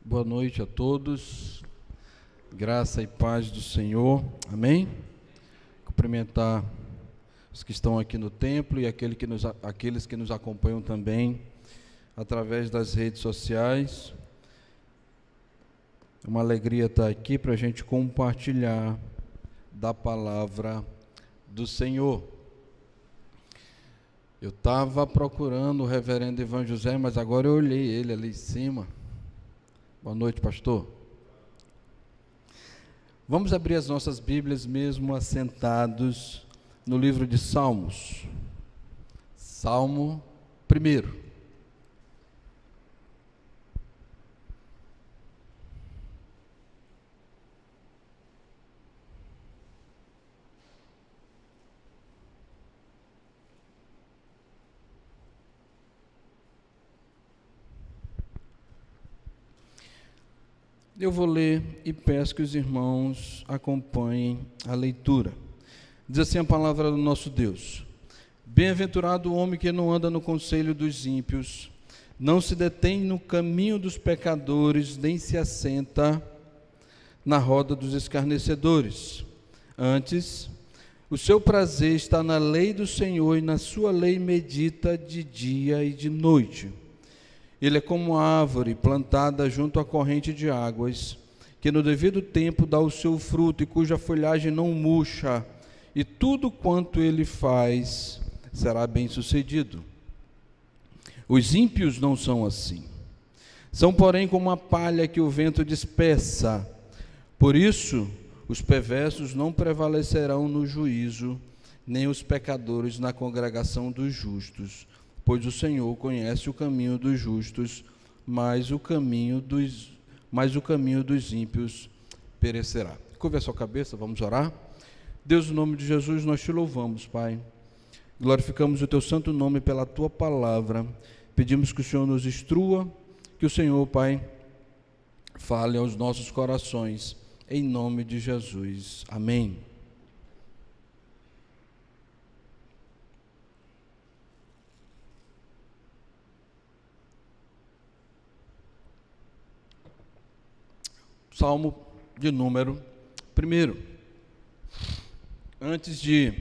Boa noite a todos, graça e paz do Senhor, amém? Cumprimentar os que estão aqui no templo e aqueles que nos acompanham também através das redes sociais. É uma alegria estar aqui para a gente compartilhar da palavra do Senhor. Eu estava procurando o reverendo Ivan José, mas agora eu olhei ele ali em cima. Boa noite, pastor. Vamos abrir as nossas Bíblias mesmo assentados no livro de Salmos. Salmo 1. Eu vou ler e peço que os irmãos acompanhem a leitura. Diz assim a palavra do nosso Deus: Bem-aventurado o homem que não anda no conselho dos ímpios, não se detém no caminho dos pecadores, nem se assenta na roda dos escarnecedores. Antes, o seu prazer está na lei do Senhor, e na sua lei medita de dia e de noite. Ele é como árvore plantada junto à corrente de águas, que no devido tempo dá o seu fruto e cuja folhagem não murcha, e tudo quanto ele faz será bem-sucedido. Os ímpios não são assim. São, porém, como a palha que o vento dispersa. Por isso, os perversos não prevalecerão no juízo, nem os pecadores na congregação dos justos. Pois o Senhor conhece o caminho dos justos, mas o caminho dos ímpios perecerá. Curva a sua cabeça, vamos orar. Deus, no nome de Jesus, nós te louvamos, Pai. Glorificamos o teu santo nome pela tua palavra. Pedimos que o Senhor nos instrua, que o Senhor, Pai, fale aos nossos corações, em nome de Jesus. Amém. Salmo de número 1. Antes de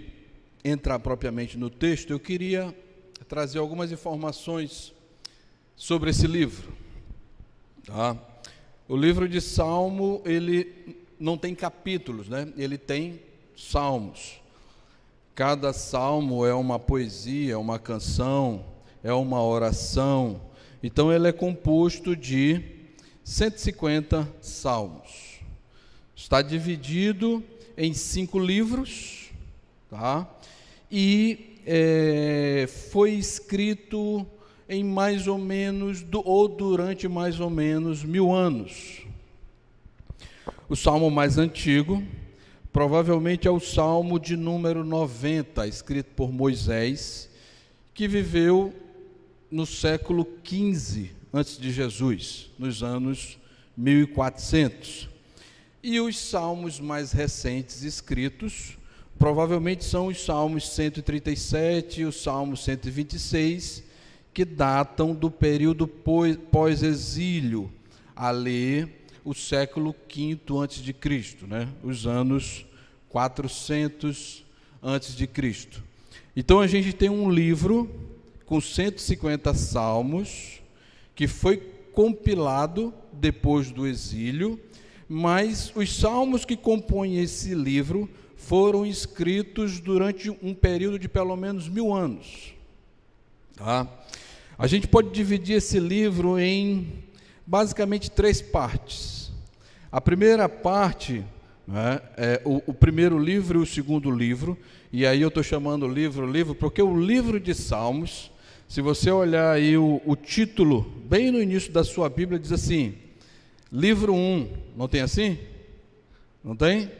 entrar propriamente no texto, eu queria trazer algumas informações sobre esse livro. Tá? O livro de Salmo, ele não tem capítulos, né? Ele tem salmos. Cada salmo é uma poesia, uma canção, é uma oração. Então, ele é composto de 150 salmos. Está dividido em 5 livros, tá? E foi escrito em mais ou menos, ou durante mais ou menos 1000 anos. O salmo mais antigo, provavelmente é o salmo de número 90, escrito por Moisés, que viveu no século 15 antes de Jesus, nos anos 1400. E os salmos mais recentes escritos, provavelmente são os salmos 137 e o salmo 126, que datam do período pós-exílio, ali o século V antes de Cristo, né? Os anos 400 antes de Cristo. Então a gente tem um livro com 150 salmos, que foi compilado depois do exílio, mas os salmos que compõem esse livro foram escritos durante um período de pelo menos 1000 anos. Tá? A gente pode dividir esse livro em basicamente 3 partes. A primeira parte, né, é o primeiro livro e o segundo livro, e aí eu estou chamando livro, porque o livro de Salmos, se você olhar aí o título, bem no início da sua Bíblia, diz assim, livro 1, não tem assim? Não tem?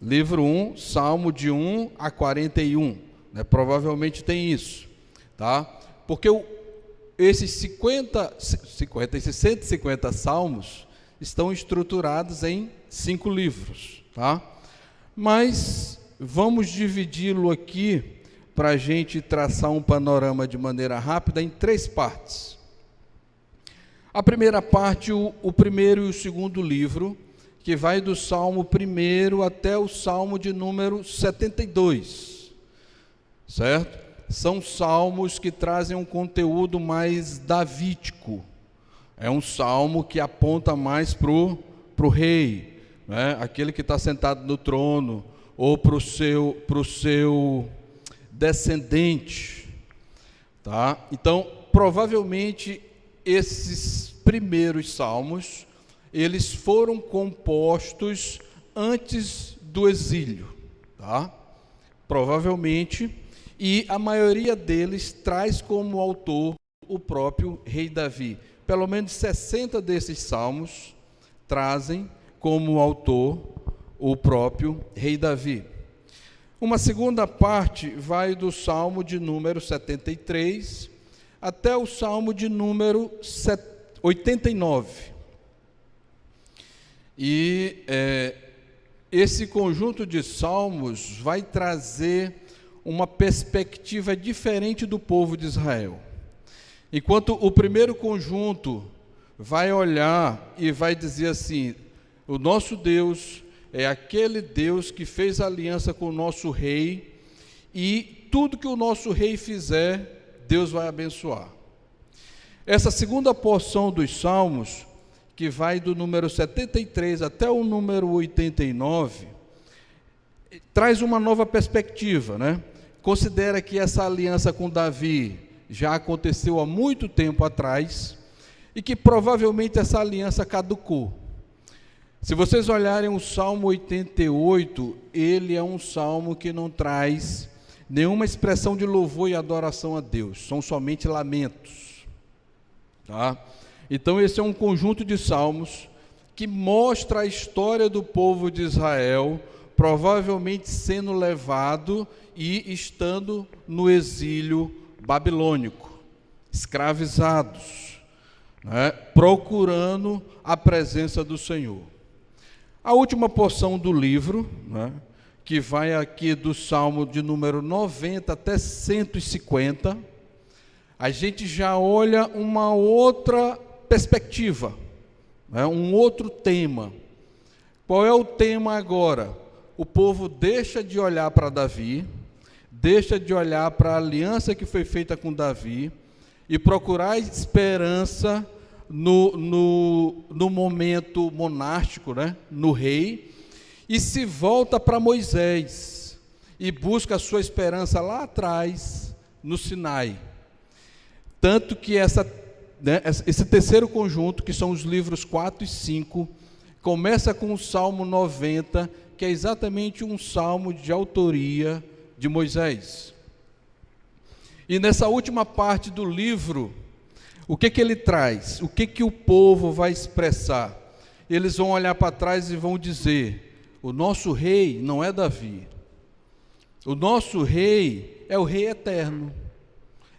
Livro 1, Salmo de 1 a 41, né? Provavelmente tem isso, tá? Porque esses 150 salmos estão estruturados em 5 livros, tá? Mas vamos dividi-lo aqui para a gente traçar um panorama de maneira rápida em 3 partes. A primeira parte, o primeiro e o segundo livro, que vai do Salmo 1 até o Salmo de número 72, certo? São salmos que trazem um conteúdo mais davídico. É um salmo que aponta mais para o rei, né? Aquele que está sentado no trono, ou para o seu descendente. Tá? Então, provavelmente, esses primeiros salmos, eles foram compostos antes do exílio, tá? Provavelmente, e a maioria deles traz como autor o próprio rei Davi. Pelo menos 60 desses salmos trazem como autor o próprio rei Davi. Uma segunda parte vai do Salmo de número 73 até o Salmo de número 89. E esse conjunto de salmos vai trazer uma perspectiva diferente do povo de Israel. Enquanto o primeiro conjunto vai olhar e vai dizer assim: o nosso Deus é aquele Deus que fez aliança com o nosso rei, e tudo que o nosso rei fizer, Deus vai abençoar. Essa segunda porção dos salmos, que vai do número 73 até o número 89, traz uma nova perspectiva, né? Considera que essa aliança com Davi já aconteceu há muito tempo atrás e que provavelmente essa aliança caducou. Se vocês olharem o Salmo 88, ele é um salmo que não traz nenhuma expressão de louvor e adoração a Deus, são somente lamentos, tá? Então esse é um conjunto de salmos que mostra a história do povo de Israel, provavelmente sendo levado e estando no exílio babilônico, escravizados, né, procurando a presença do Senhor. A última porção do livro, né, que vai aqui do Salmo de número 90 até 150, a gente já olha uma outra perspectiva, né, um outro tema. Qual é o tema agora? O povo deixa de olhar para Davi, deixa de olhar para a aliança que foi feita com Davi e procurar esperança no momento monástico, né, no rei, e se volta para Moisés e busca a sua esperança lá atrás, no Sinai. Tanto que esse terceiro conjunto, que são os livros 4 e 5, começa com o Salmo 90, que é exatamente um salmo de autoria de Moisés. E nessa última parte do livro, o que ele traz? O que o povo vai expressar? Eles vão olhar para trás e vão dizer: o nosso rei não é Davi. O nosso rei é o Rei eterno,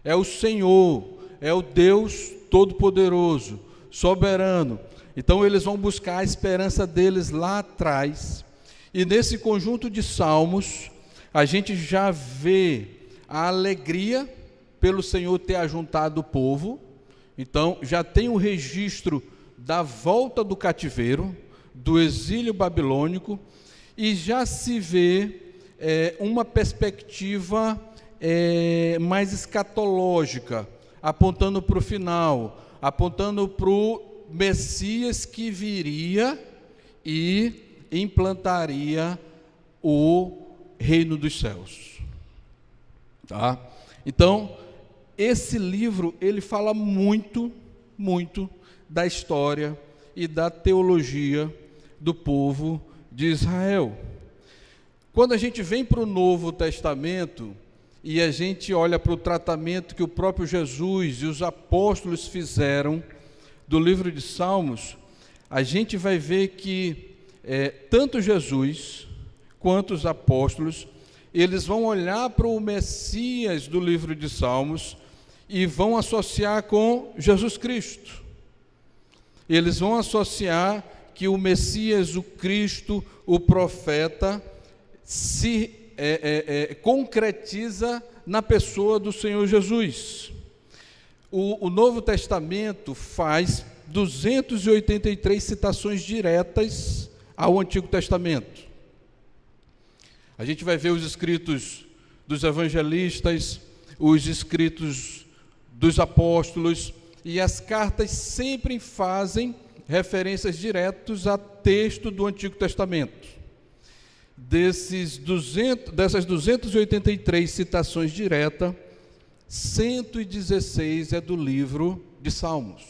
é o Senhor, é o Deus Todo-Poderoso, soberano. Então eles vão buscar a esperança deles lá atrás. E nesse conjunto de salmos, a gente já vê a alegria pelo Senhor ter ajuntado o povo. Então já tem o registro da volta do cativeiro, do exílio babilônico, e já se vê uma perspectiva mais escatológica, apontando para o final, apontando para o Messias que viria e implantaria o reino dos céus. Tá? Então, esse livro, ele fala muito, muito da história e da teologia do povo de Israel. Quando a gente vem para o Novo Testamento e a gente olha para o tratamento que o próprio Jesus e os apóstolos fizeram do livro de Salmos, a gente vai ver que tanto Jesus quanto os apóstolos, eles vão olhar para o Messias do livro de Salmos e vão associar com Jesus Cristo. Eles vão associar que o Messias, o Cristo, o profeta, se concretiza na pessoa do Senhor Jesus. O Novo Testamento faz 283 citações diretas ao Antigo Testamento. A gente vai ver os escritos dos evangelistas, os escritos dos apóstolos, e as cartas sempre fazem referências diretas a texto do Antigo Testamento. Dessas 283 citações diretas, 116 é do livro de Salmos.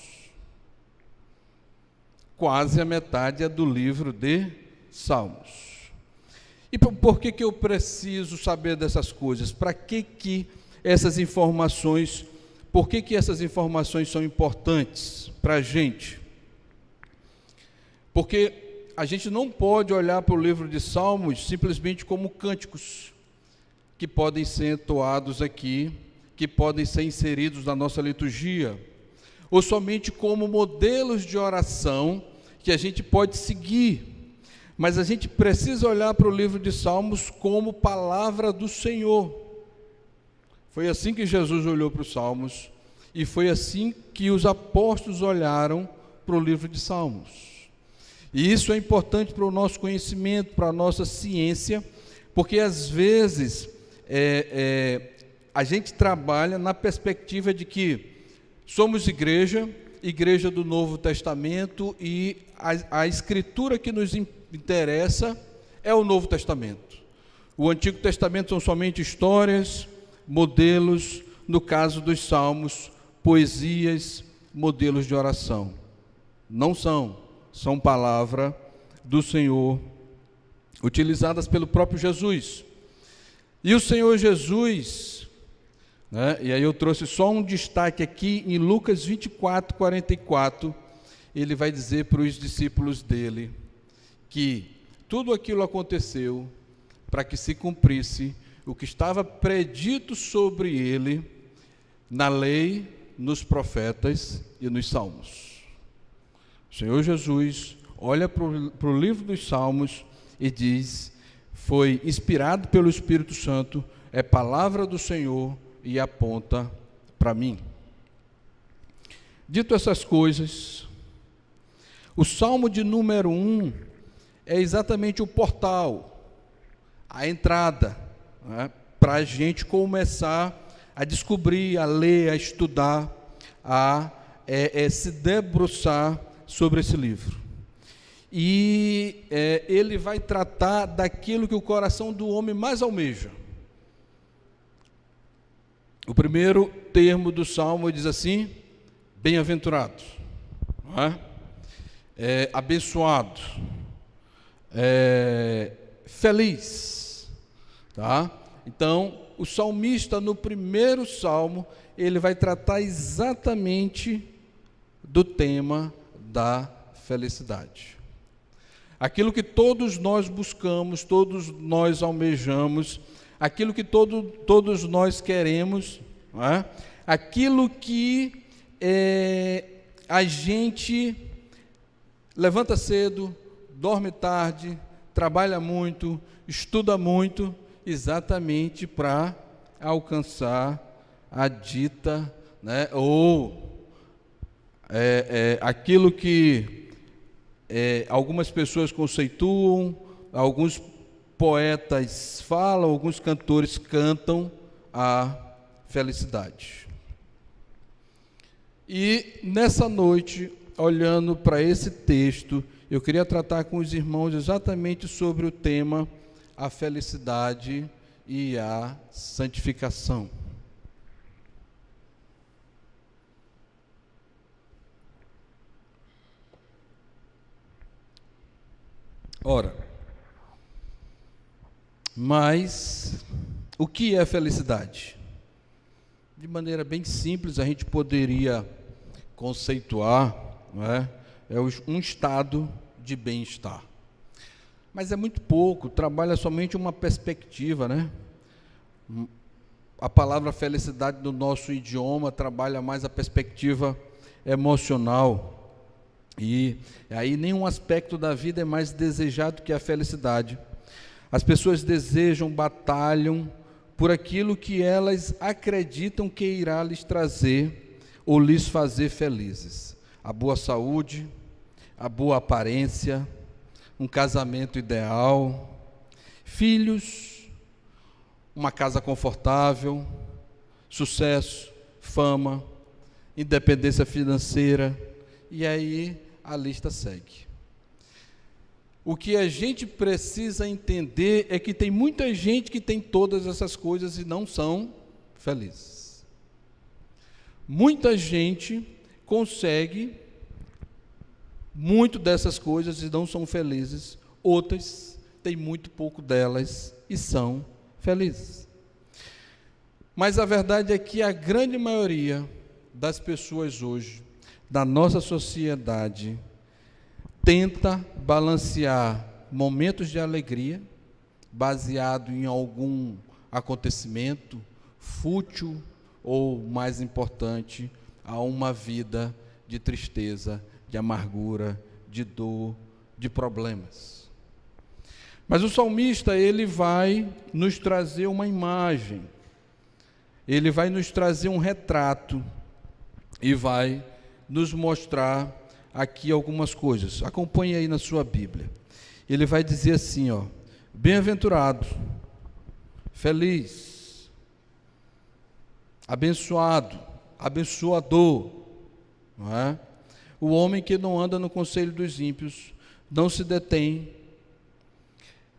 Quase a metade é do livro de Salmos. E por que eu preciso saber dessas coisas? Para que essas informações, por que essas informações são importantes para a gente? Porque a gente não pode olhar para o livro de Salmos simplesmente como cânticos que podem ser entoados aqui, que podem ser inseridos na nossa liturgia, ou somente como modelos de oração que a gente pode seguir. Mas a gente precisa olhar para o livro de Salmos como palavra do Senhor. Foi assim que Jesus olhou para os Salmos, e foi assim que os apóstolos olharam para o livro de Salmos. E isso é importante para o nosso conhecimento, para a nossa ciência, porque às vezes a gente trabalha na perspectiva de que somos igreja do Novo Testamento, e a escritura que nos interessa é o Novo Testamento. O Antigo Testamento são somente histórias, modelos, no caso dos Salmos, poesias, modelos de oração. Não são palavra do Senhor, utilizadas pelo próprio Jesus. E o Senhor Jesus, e aí eu trouxe só um destaque aqui, em Lucas 24, 44, ele vai dizer para os discípulos dele, que tudo aquilo aconteceu para que se cumprisse o que estava predito sobre ele na lei, nos profetas e nos salmos. O Senhor Jesus olha para o livro dos Salmos e diz: foi inspirado pelo Espírito Santo, é palavra do Senhor e aponta para mim. Dito essas coisas, o Salmo de número 1 é exatamente o portal, a entrada, para a gente começar a descobrir, a ler, a estudar, a se debruçar sobre esse livro. E ele vai tratar daquilo que o coração do homem mais almeja. O primeiro termo do Salmo diz assim: bem-aventurado, abençoado, feliz, tá? Então, o salmista, no primeiro salmo, ele vai tratar exatamente do tema da felicidade. Aquilo que todos nós buscamos, todos nós almejamos, aquilo que todos nós queremos, aquilo que a gente levanta cedo, dorme tarde, trabalha muito, estuda muito, exatamente para alcançar a dita, aquilo que algumas pessoas conceituam, alguns poetas falam, alguns cantores cantam a felicidade. E nessa noite, olhando para esse texto, eu queria tratar com os irmãos exatamente sobre o tema a felicidade e a santificação. Ora, mas o que é felicidade? De maneira bem simples, a gente poderia conceituar, um estado de bem-estar. Mas é muito pouco, trabalha somente uma perspectiva, A palavra felicidade no nosso idioma trabalha mais a perspectiva emocional. E aí nenhum aspecto da vida é mais desejado que a felicidade. As pessoas desejam, batalham por aquilo que elas acreditam que irá lhes trazer ou lhes fazer felizes. a boa saúde, a boa aparência, um casamento ideal, filhos, uma casa confortável, sucesso, fama, independência financeira, e aí a lista segue. O que a gente precisa entender é que tem muita gente que tem todas essas coisas e não são felizes. Muita gente consegue muito dessas coisas e não são felizes, outras têm muito pouco delas e são felizes. Mas a verdade é que a grande maioria das pessoas hoje, da nossa sociedade, tenta balancear momentos de alegria, baseado em algum acontecimento fútil ou, mais importante, a uma vida de tristeza, de amargura, de dor, de problemas. Mas o salmista, ele vai nos trazer uma imagem, ele vai nos trazer um retrato e vai nos mostrar aqui algumas coisas. Acompanhe aí na sua Bíblia. Ele vai dizer assim, ó: bem-aventurado, feliz, abençoado, abençoador, não é? O homem que não anda no conselho dos ímpios, não se detém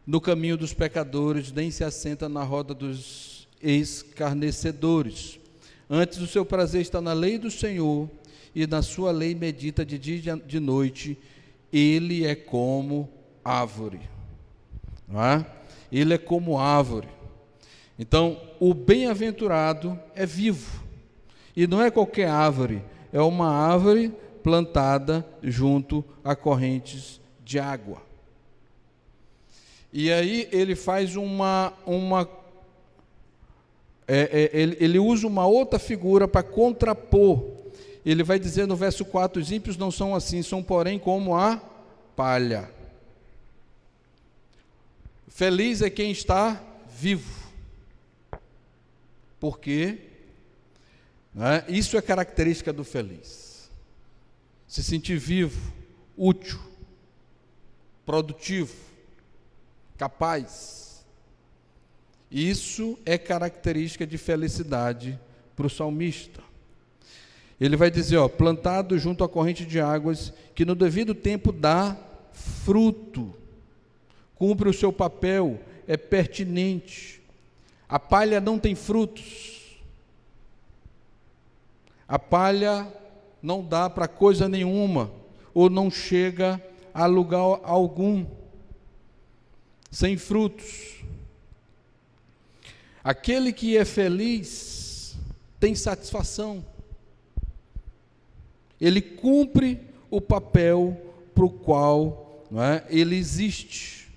no caminho dos pecadores, nem se assenta na roda dos escarnecedores. Antes, o seu prazer está na lei do Senhor, e na sua lei medita de dia e de noite. Ele é como árvore, não é? Ele é como árvore. Então, o bem-aventurado é vivo, e não é qualquer árvore, é uma árvore plantada junto a correntes de água. E aí ele faz ele usa uma outra figura para contrapor. Ele vai dizer no verso 4, os ímpios não são assim, são porém como a palha. Feliz é quem está vivo. Por quê? Isso é característica do feliz. Se sentir vivo, útil, produtivo, capaz. Isso é característica de felicidade para o salmista. Ele vai dizer, ó, plantado junto à corrente de águas, que no devido tempo dá fruto, cumpre o seu papel, é pertinente. A palha não tem frutos. A palha não dá para coisa nenhuma, ou não chega a lugar algum, sem frutos. Aquele que é feliz tem satisfação. Ele cumpre o papel para o qual, não é, ele existe.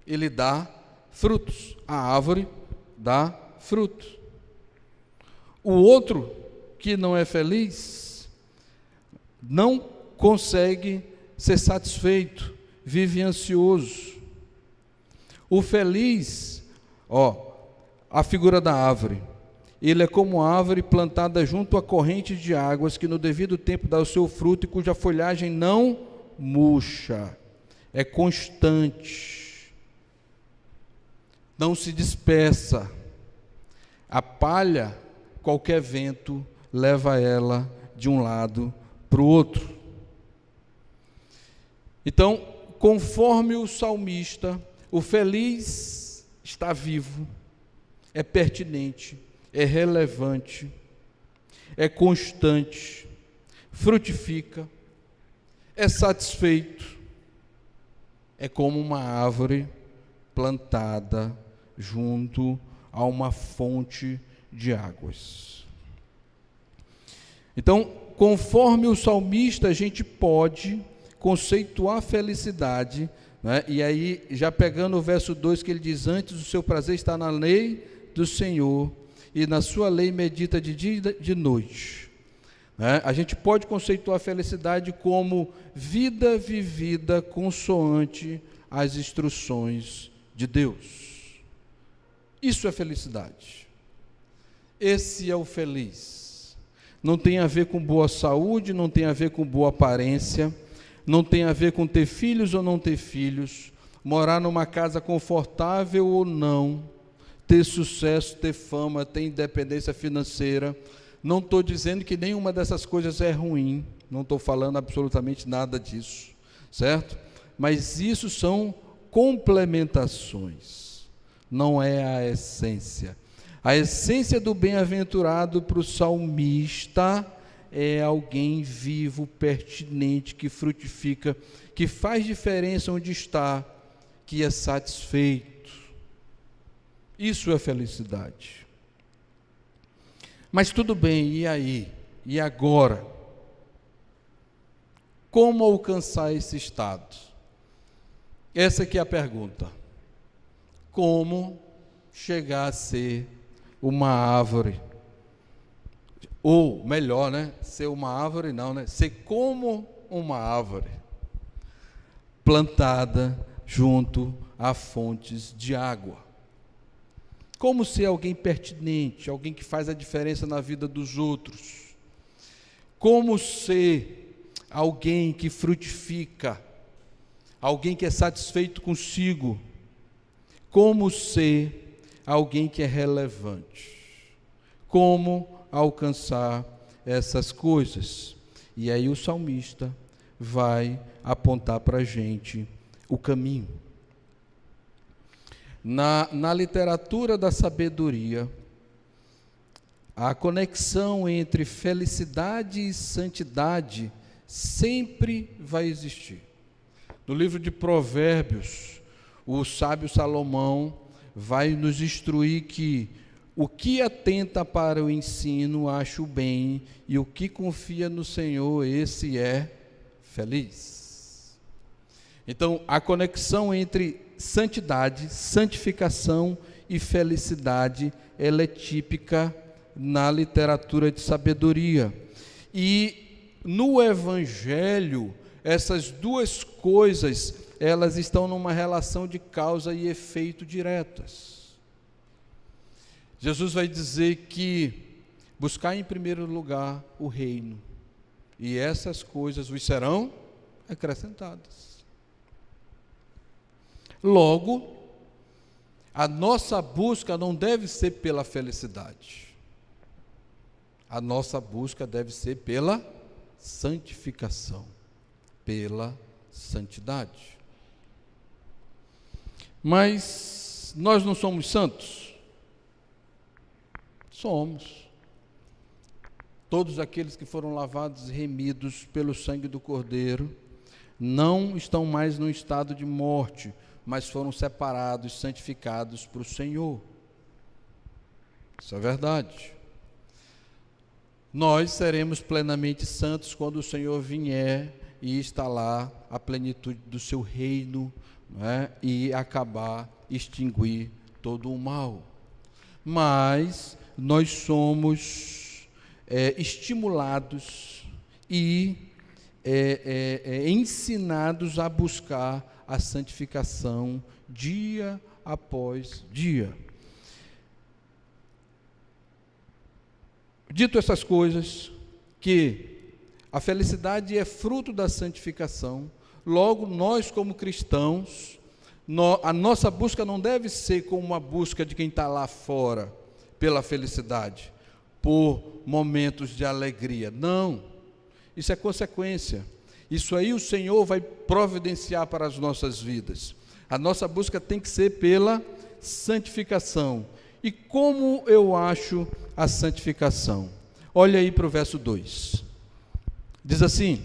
Ele dá frutos. A árvore dá frutos. O outro que não é feliz não consegue ser satisfeito, vive ansioso. O feliz, a figura da árvore. Ele é como árvore plantada junto à corrente de águas, que no devido tempo dá o seu fruto e cuja folhagem não murcha, é constante, não se dispersa. A palha, qualquer vento leva ela de um lado para o outro. Então, conforme o salmista, o feliz está vivo, é pertinente, é relevante, é constante, frutifica, é satisfeito, é como uma árvore plantada junto a uma fonte de águas. Então, conforme o salmista, a gente pode conceituar a felicidade, né? E aí, já pegando o verso 2, que ele diz, antes o seu prazer está na lei do Senhor, e na sua lei medita de dia e de noite. A gente pode conceituar a felicidade como vida vivida consoante às instruções de Deus. Isso é felicidade. Esse é o feliz. não tem a ver com boa saúde, não tem a ver com boa aparência, não tem a ver com ter filhos ou não ter filhos, morar numa casa confortável ou não, ter sucesso, ter fama, ter independência financeira. Não estou dizendo que nenhuma dessas coisas é ruim, não estou falando absolutamente nada disso, certo? Mas isso são complementações, não é a essência. A essência do bem-aventurado para o salmista é alguém vivo, pertinente, que frutifica, que faz diferença onde está, que é satisfeito. Isso é felicidade. Mas tudo bem, e aí? E agora? Como alcançar esse estado? Essa aqui é a pergunta. Como chegar a ser uma árvore? Ou, melhor, ser uma árvore não, ser como uma árvore, plantada junto a fontes de água. Como ser alguém pertinente, alguém que faz a diferença na vida dos outros. Como ser alguém que frutifica, alguém que é satisfeito consigo. Como ser alguém que é relevante. Como alcançar essas coisas. E aí o salmista vai apontar para a gente o caminho. Na literatura da sabedoria, a conexão entre felicidade e santidade sempre vai existir. No livro de Provérbios, o sábio Salomão vai nos instruir que o que atenta para o ensino acha o bem, e o que confia no Senhor, esse é feliz. Então, a conexão entre santidade, santificação e felicidade, ela é típica na literatura de sabedoria. E no Evangelho, essas duas coisas, elas estão numa relação de causa e efeito diretas. Jesus vai dizer que buscar em primeiro lugar o reino, e essas coisas vos serão acrescentadas. Logo, a nossa busca não deve ser pela felicidade. A nossa busca deve ser pela santificação, pela santidade. Mas nós não somos santos? Somos. Todos aqueles que foram lavados e remidos pelo sangue do Cordeiro não estão mais no estado de morte, mas foram separados, santificados para o Senhor. Isso é verdade. Nós seremos plenamente santos quando o Senhor vier e instalar a plenitude do seu reino, e acabar, extinguir todo o mal. Mas nós somos estimulados e ensinados a buscar a santificação dia após dia. Dito essas coisas, que a felicidade é fruto da santificação, logo nós como cristãos, a nossa busca não deve ser como uma busca de quem está lá fora, pela felicidade, por momentos de alegria. Não, isso é consequência. Isso aí o Senhor vai providenciar para as nossas vidas. A nossa busca tem que ser pela santificação. E como eu acho a santificação? Olha aí para o verso 2. Diz assim: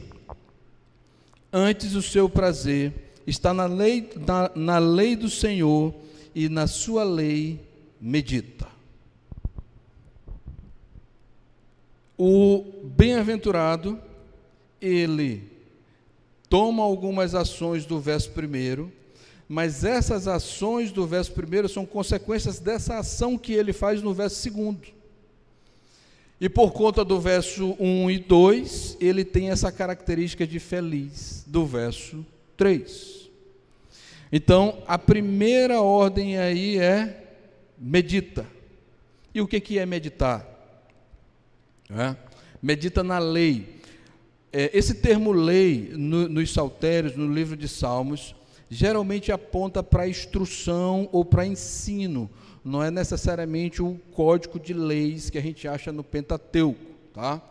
antes o seu prazer está na lei do Senhor, e na sua lei medita. O bem-aventurado, ele toma algumas ações do verso 1, mas essas ações do verso 1 são consequências dessa ação que ele faz no verso 2. E por conta do verso 1 e 2, ele tem essa característica de feliz do verso 3. Então, a primeira ordem aí é medita. E o que é meditar? medita na lei. Esse termo lei, nos saltérios, no livro de Salmos, geralmente aponta para instrução ou para ensino, não é necessariamente o código de leis que a gente acha no Pentateuco, tá?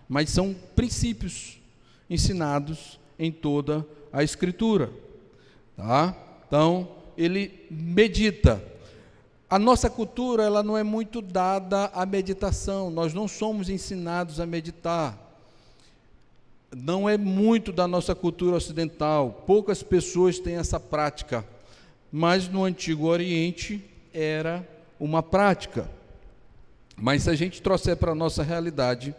Mas são princípios ensinados em toda a Escritura, tá? Então, ele medita. A nossa cultura, ela não é muito dada à meditação, nós não somos ensinados a meditar. Não é muito da nossa cultura ocidental, poucas pessoas têm essa prática, mas no Antigo Oriente era uma prática. Mas se a gente trouxer para a nossa realidade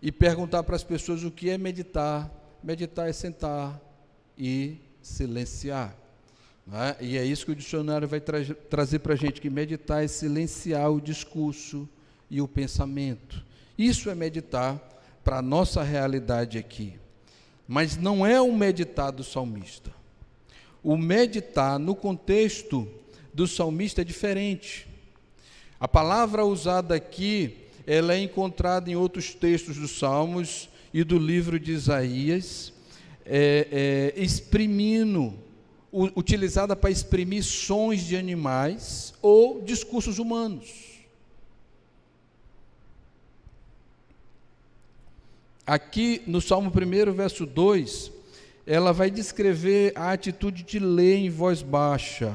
e perguntar para as pessoas o que é meditar, meditar é sentar e silenciar, né? E é isso que o dicionário vai trazer para a gente, que meditar é silenciar o discurso e o pensamento. Isso é meditar para a nossa realidade aqui, mas não é o meditar do salmista. O meditar no contexto do salmista é diferente. A palavra usada aqui, ela é encontrada em outros textos dos Salmos e do livro de Isaías, utilizada para exprimir sons de animais ou discursos humanos. Aqui no Salmo 1, verso 2, ela vai descrever a atitude de ler em voz baixa,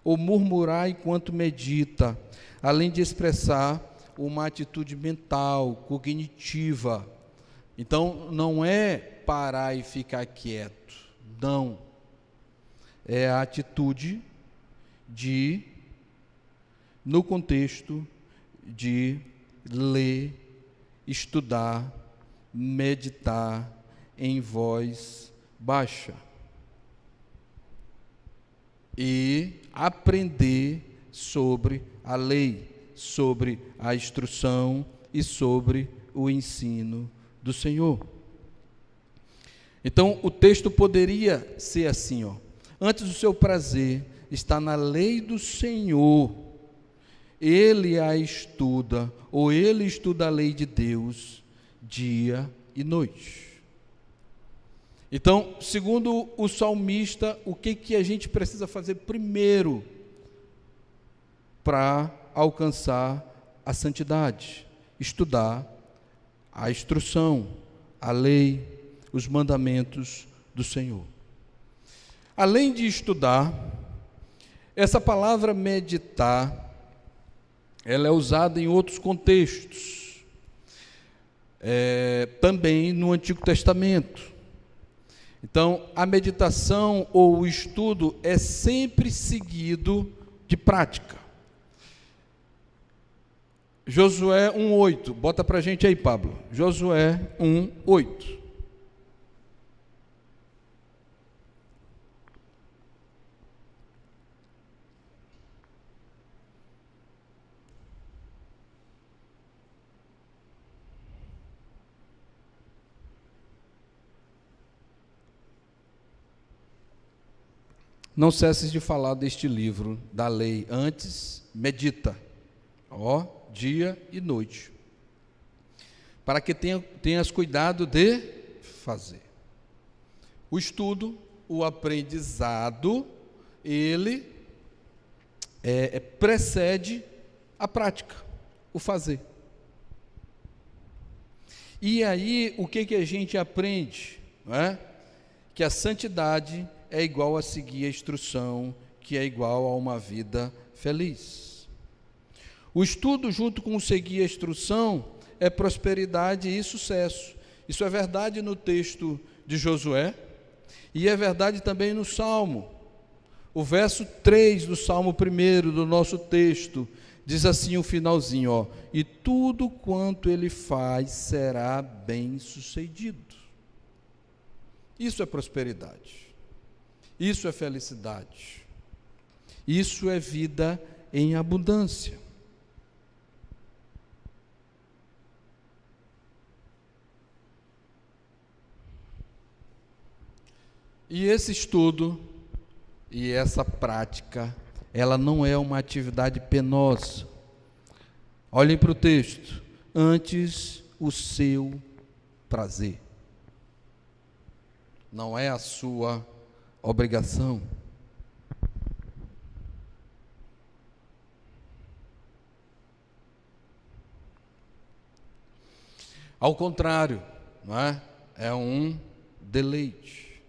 ou murmurar enquanto medita, além de expressar uma atitude mental, cognitiva. Então, não é parar e ficar quieto, não. É a atitude de, no contexto de ler, estudar, meditar em voz baixa e aprender sobre a lei, sobre a instrução e sobre o ensino do Senhor. Então, o texto poderia ser assim, ó: antes o seu prazer está na lei do Senhor, ele a estuda, ou ele estuda a lei de Deus dia e noite. Então, segundo o salmista, o que a gente precisa fazer primeiro para alcançar a santidade? Estudar a instrução, a lei, os mandamentos do Senhor. Além de estudar, essa palavra meditar, ela é usada em outros contextos. Também no Antigo Testamento. Então, a meditação ou o estudo é sempre seguido de prática. Josué 1:8, bota para a gente aí, Pablo. Josué 1:8. Não cesses de falar deste livro da lei, antes medita, dia e noite, para que tenhas cuidado de fazer. O estudo, o aprendizado, ele precede a prática, o fazer. E aí, o que a gente aprende? Não é? Que a santidade é igual a seguir a instrução, que é igual a uma vida feliz. O estudo, junto com o seguir a instrução, é prosperidade e sucesso. Isso é verdade no texto de Josué, e é verdade também no Salmo. O verso 3 do Salmo 1 do nosso texto, diz assim o finalzinho, e tudo quanto ele faz será bem sucedido. Isso é prosperidade. Isso é felicidade. Isso é vida em abundância. E esse estudo e essa prática, ela não é uma atividade penosa. Olhem para o texto. Antes o seu prazer. Não é a sua obrigação. Ao contrário, não é? É um deleite.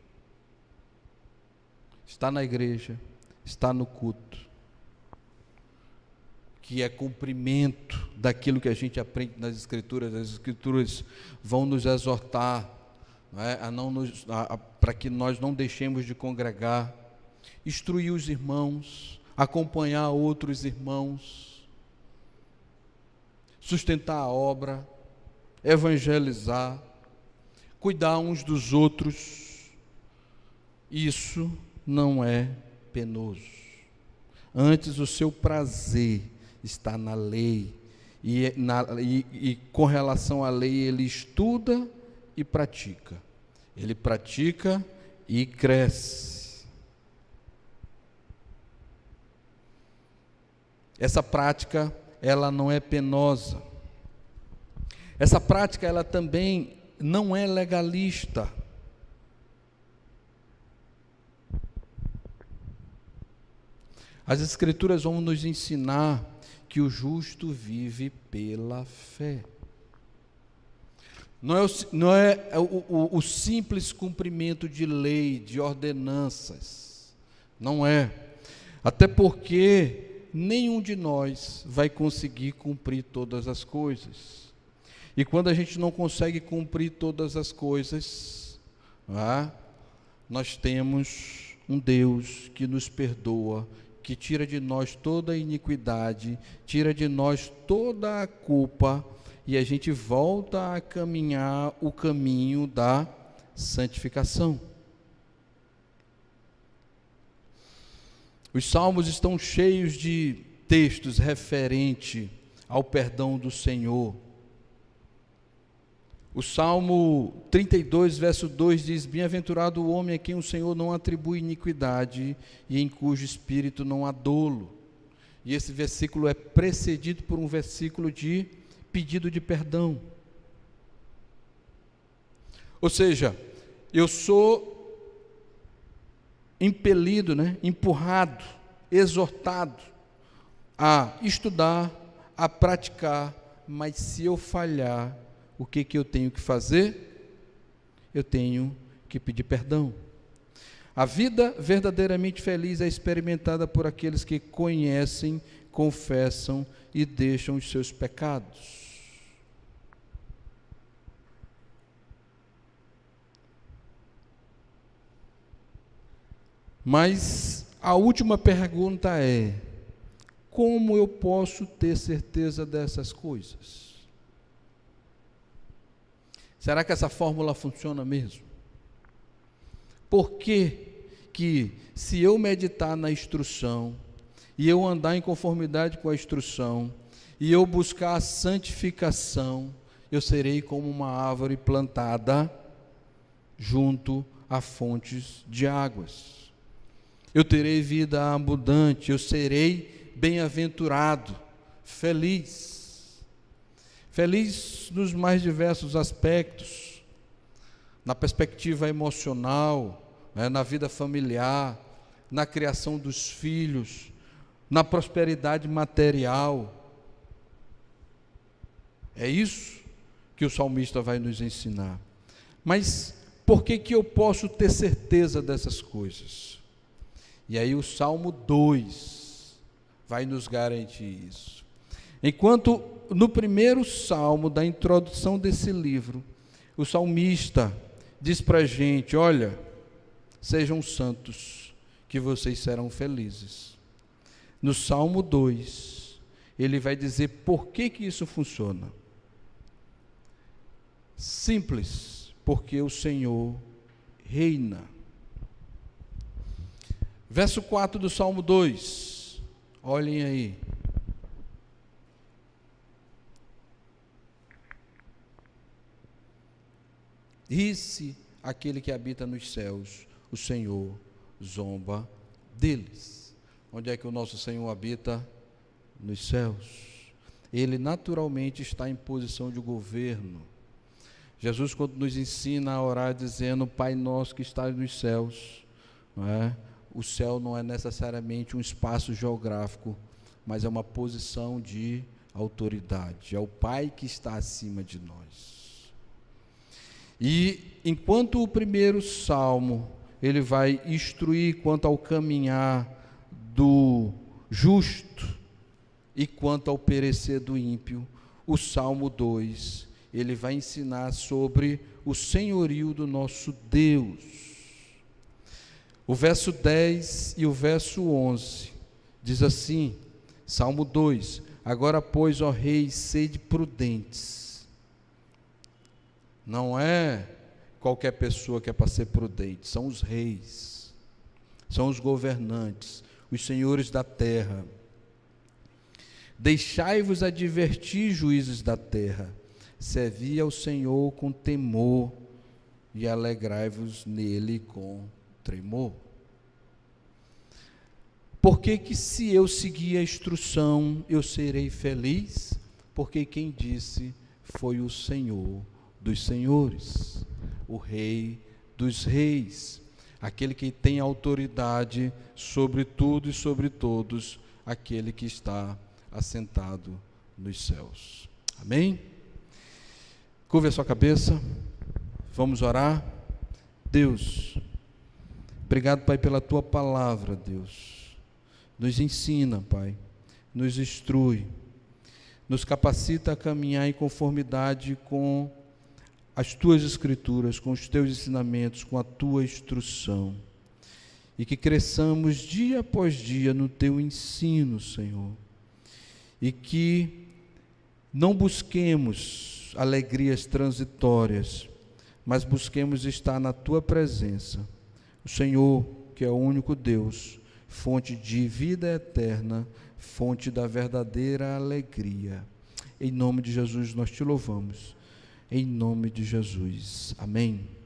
Está na igreja, está no culto, que é cumprimento daquilo que a gente aprende nas Escrituras. As Escrituras vão nos exortar, não é? Para que nós não deixemos de congregar, instruir os irmãos, acompanhar outros irmãos, sustentar a obra, evangelizar, cuidar uns dos outros. Isso não é penoso. Antes, o seu prazer está na lei, e com relação à lei ele estuda e pratica. Ele pratica e cresce. Essa prática, ela não é penosa. Essa prática, ela também não é legalista. As Escrituras vão nos ensinar que o justo vive pela fé. Não é o simples cumprimento de lei, de ordenanças. Não é. Até porque nenhum de nós vai conseguir cumprir todas as coisas. E quando a gente não consegue cumprir todas as coisas, nós temos um Deus que nos perdoa, que tira de nós toda a iniquidade, tira de nós toda a culpa, e a gente volta a caminhar o caminho da santificação. Os salmos estão cheios de textos referentes ao perdão do Senhor. O Salmo 32, verso 2 diz: bem-aventurado o homem a quem o Senhor não atribui iniquidade e em cujo espírito não há dolo. E esse versículo é precedido por um versículo de pedido de perdão. Ou seja, eu sou impelido, empurrado, exortado a estudar, a praticar, mas se eu falhar, o que eu tenho que fazer? Eu tenho que pedir perdão. A vida verdadeiramente feliz é experimentada por aqueles que conhecem, confessam e deixam os seus pecados. Mas a última pergunta é: como eu posso ter certeza dessas coisas? Será que essa fórmula funciona mesmo? Por que se eu meditar na instrução, e eu andar em conformidade com a instrução, e eu buscar a santificação, eu serei como uma árvore plantada junto a fontes de águas? Eu terei vida abundante, eu serei bem-aventurado, feliz. Feliz nos mais diversos aspectos, na perspectiva emocional, na vida familiar, na criação dos filhos, na prosperidade material. É isso que o salmista vai nos ensinar. Mas por que eu posso ter certeza dessas coisas? E aí o Salmo 2 vai nos garantir isso. Enquanto no primeiro salmo da introdução desse livro, o salmista diz para a gente: olha, sejam santos, que vocês serão felizes. No Salmo 2, ele vai dizer por que isso funciona. Simples, porque o Senhor reina. Verso 4 do Salmo 2, olhem aí. Ri-se aquele que habita nos céus, o Senhor zomba deles. Onde é que o nosso Senhor habita? Nos céus. ele naturalmente está em posição de governo. Jesus, quando nos ensina a orar dizendo, Pai nosso que estás nos céus, não é? O céu não é necessariamente um espaço geográfico, mas é uma posição de autoridade, é o Pai que está acima de nós. E enquanto o primeiro salmo, ele vai instruir quanto ao caminhar do justo e quanto ao perecer do ímpio, o Salmo 2, ele vai ensinar sobre o senhorio do nosso Deus. O verso 10 e o verso 11 diz assim, Salmo 2, agora pois, ó reis, sede prudentes. Não é qualquer pessoa que é para ser prudente, são os reis, são os governantes, os senhores da terra. Deixai-vos advertir, juízes da terra, servi ao Senhor com temor e alegrai-vos nele com tremor. Porque que se eu seguir a instrução, eu serei feliz? Porque quem disse foi o Senhor dos senhores, o Rei dos reis, aquele que tem autoridade sobre tudo e sobre todos, aquele que está assentado nos céus. Amém? Curve a sua cabeça, vamos orar. Deus, obrigado, Pai, pela Tua palavra, Deus. Nos ensina, Pai, nos instrui, nos capacita a caminhar em conformidade com as Tuas Escrituras, com os Teus ensinamentos, com a Tua instrução. E que cresçamos dia após dia no Teu ensino, Senhor. E que não busquemos alegrias transitórias, mas busquemos estar na Tua presença. O Senhor, que é o único Deus, fonte de vida eterna, fonte da verdadeira alegria. Em nome de Jesus nós Te louvamos. Em nome de Jesus. Amém.